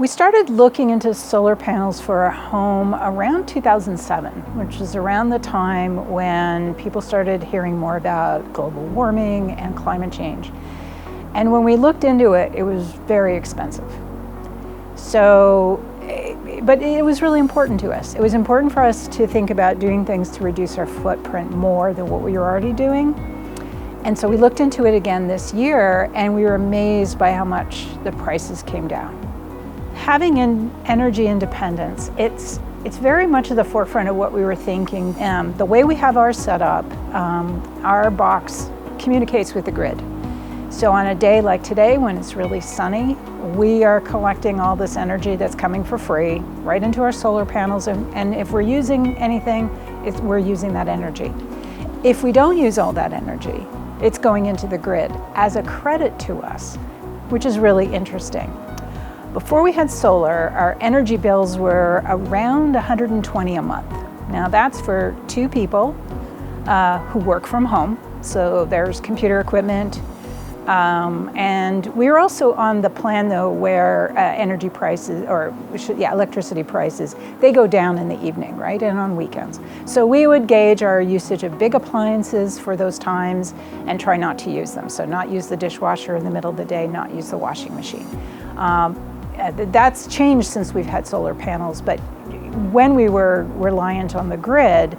We started looking into solar panels for a home around 2007, which is around the time when people started hearing more about global warming and climate change. And when we looked into it, it was very expensive. But it was really important to us. It was important for us to think about doing things to reduce our footprint more than what we were already doing. And so we looked into it again this year, and we were amazed by how much the prices came down. Having energy independence, it's very much at the forefront of what we were thinking. The way we have ours set up, our box communicates with the grid. So on a day like today, when it's really sunny, we are collecting all this energy that's coming for free right into our solar panels, and if we're using anything, we're using that energy. If we don't use all that energy, it's going into the grid as a credit to us, which is really interesting. Before we had solar, our energy bills were around $120 a month. Now that's for two people who work from home, so there's computer equipment. And we were also on the plan though where energy prices, electricity prices, they go down in the evening, right, and on weekends. So we would gauge our usage of big appliances for those times and try not to use them. So not use the dishwasher in the middle of the day, not use the washing machine. That's changed since we've had solar panels, but when we were reliant on the grid,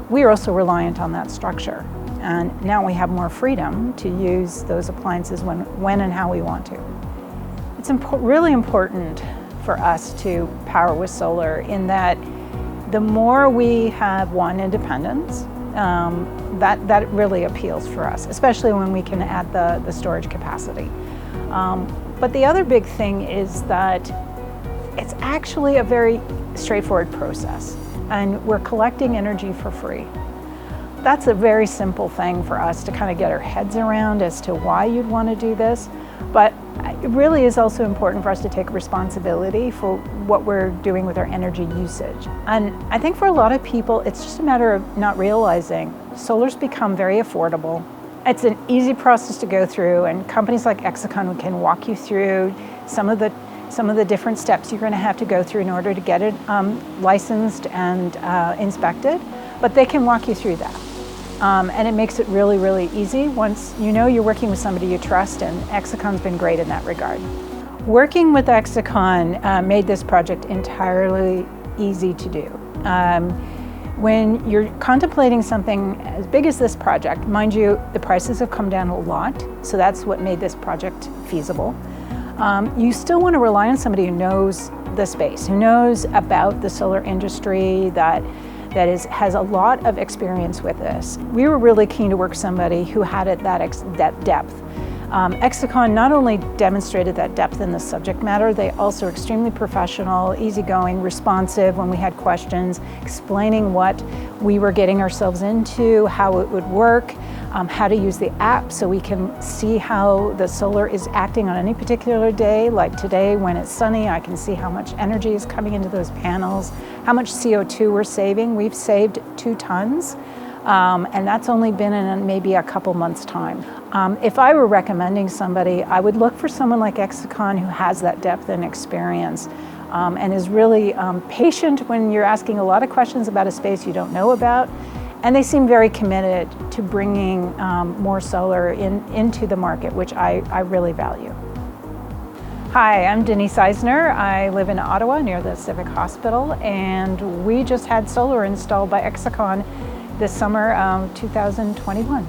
we were also reliant on that structure. And now we have more freedom to use those appliances when and how we want to. It's really important for us to power with solar in that the more we have independence, that really appeals for us, especially when we can add the storage capacity. But the other big thing is that it's actually a very straightforward process, and we're collecting energy for free. That's a very simple thing for us to kind of get our heads around as to why you'd want to do this. But it really is also important for us to take responsibility for what we're doing with our energy usage. And I think for a lot of people, it's just a matter of not realizing solar's become very affordable. It's an easy process to go through, and companies like Exicon can walk you through some of the different steps you're going to have to go through in order to get it licensed and inspected. But they can walk you through that. And it makes it really, really easy once you know you're working with somebody you trust, and Exicon's been great in that regard. Working with Exicon made this project entirely easy to do. When you're contemplating something as big as this project, mind you, the prices have come down a lot, so that's what made this project feasible. You still want to rely on somebody who knows the space, who knows about the solar industry, that has a lot of experience with this. We were really keen to work with somebody who had that depth. Exicon not only demonstrated that depth in the subject matter, they also are extremely professional, easygoing, responsive when we had questions, explaining what we were getting ourselves into, how it would work, how to use the app so we can see how the solar is acting on any particular day. Like today when it's sunny, I can see how much energy is coming into those panels, how much CO2 we're saving. We've saved 2 tons. And that's only been in maybe a couple months' time. If I were recommending somebody, I would look for someone like Exicon who has that depth and experience and is really patient when you're asking a lot of questions about a space you don't know about. And they seem very committed to bringing more solar into the market, which I really value. Hi, I'm Denise Eisner. I live in Ottawa near the Civic Hospital, and we just had solar installed by Exicon this summer, 2021.